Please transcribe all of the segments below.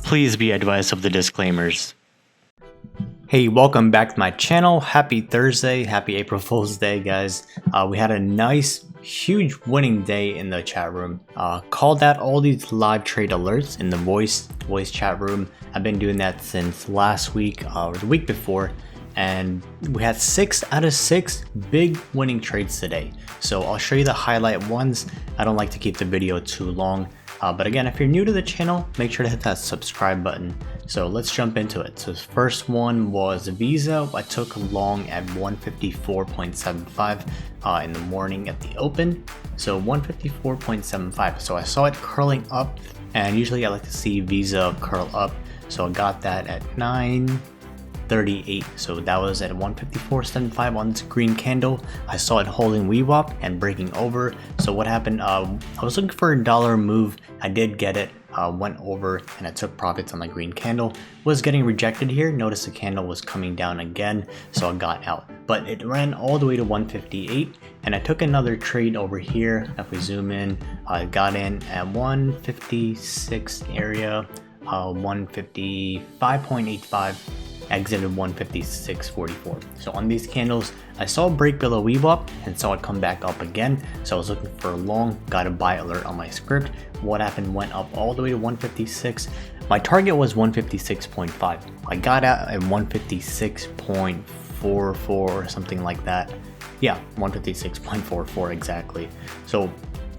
Please be advised of the disclaimers. Hey, welcome back to my channel. Happy Thursday, happy April Fool's Day, guys. We had a nice, huge winning day in the chat room. Called out all these live trade alerts in the voice chat room. I've been doing that since last week or the week before, and we had 6 out of 6 big winning trades today. So I'll show you the highlight ones. I don't like to keep the video too long. But again, if you're new to the channel, make sure to hit that subscribe button. So let's jump into it. So the first one was Visa. I took long at 154.75 in the morning at the open. So 154.75. So I saw it curling up, and usually I like to see Visa curl up. So I got that at 9:38. So that was at 154.75 on this green candle. I saw it holding VWAP and breaking over. So what happened, I was looking for a dollar move. I did get it, went over, and I took profits on the green candle. Was getting rejected here. Notice the candle was coming down again, so I got out. But it ran all the way to 158, and I took another trade over here. If we zoom in, I got in at 156 area, 155.85. Exited 156.44. So on these candles, I saw a break below VWAP and saw it come back up again. So I was looking for a long, got a buy alert on my script. What happened, went up all the way to 156. My target was 156.5. I got out at 156.44 or something like that. Yeah, 156.44 exactly. So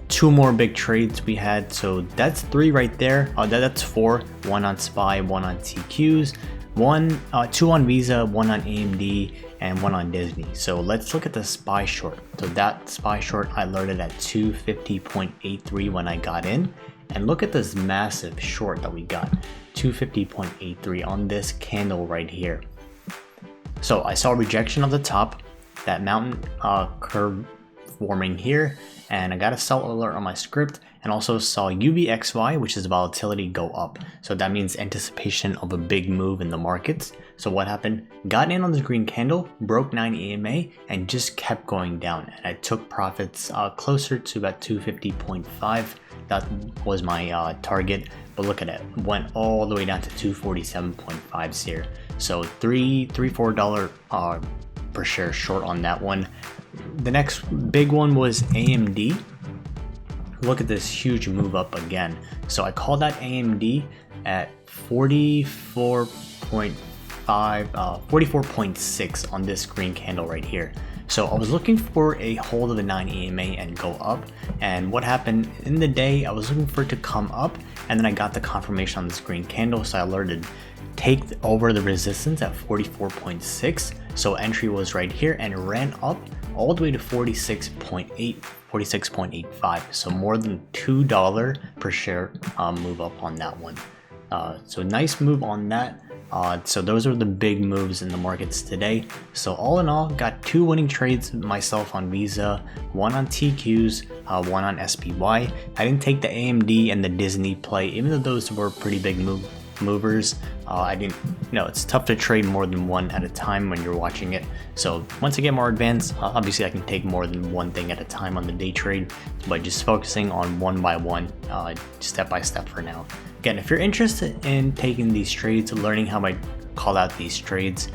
2 more big trades we had. So that's 3 right there. That's 4. 1 on SPY, 1 on TQs. 2 on Visa, 1 on AMD, and 1 on Disney. So let's look at the SPY short. So that SPY short I alerted at 250.83 when I got in, and look at this massive short that we got, 250.83 on this candle right here. So I saw rejection of the top, that mountain curve forming here, and I got a sell alert on my script, and also saw UVXY, which is volatility, go up. So that means anticipation of a big move in the markets. So what happened? Got in on this green candle, broke 9 EMA, and just kept going down. And I took profits closer to about 250.5. That was my target. But look at it, went all the way down to 247.5 here. So $4 per share short on that one. The next big one was AMD. Look at this huge move up again. So I called that AMD at 44.6 on this green candle right here. So I was looking for a hold of the 9 EMA and go up. And what happened in the day, I was looking for it to come up, and then I got the confirmation on this green candle. So I alerted, take over the resistance at 44.6. So entry was right here and ran up all the way to 46.85. So more than $2 per share move up on that one. So nice move on that. So those are the big moves in the markets today. So all in all, got 2 winning trades myself on Visa, 1 on TQs, 1 on SPY. I didn't take the AMD and the Disney play, even though those were pretty big movers. I didn't, it's tough to trade more than one at a time when you're watching it. So once I get more advanced, obviously I can take more than one thing at a time on the day trade, but just focusing on one by one, step by step for now. Again, if you're interested in taking these trades, learning how I call out these trades,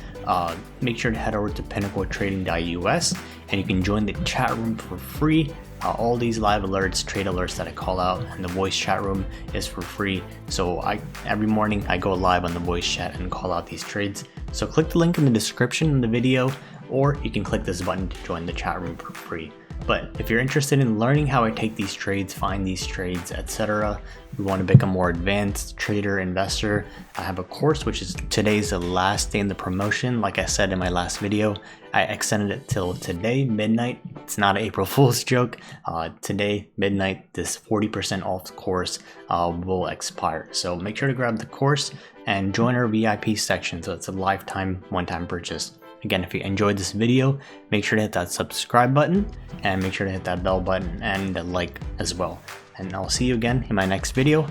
make sure to head over to pinnacletrading.us, and you can join the chat room for free. All these live alerts, trade alerts that I call out, and the voice chat room is for free. So every morning I go live on the voice chat and call out these trades. So click the link in the description in the video, or you can click this button to join the chat room for free. But if you're interested in learning how I take these trades, find these trades, etc., we want to become more advanced trader, investor, I have a course, which is today's the last day in the promotion. Like I said in my last video, I extended it till today, midnight. It's not an April Fool's joke. Today, midnight, this 40% off course will expire. So make sure to grab the course and join our VIP section. So it's a lifetime, one-time purchase. Again, if you enjoyed this video, make sure to hit that subscribe button and make sure to hit that bell button and the like as well. And I'll see you again in my next video.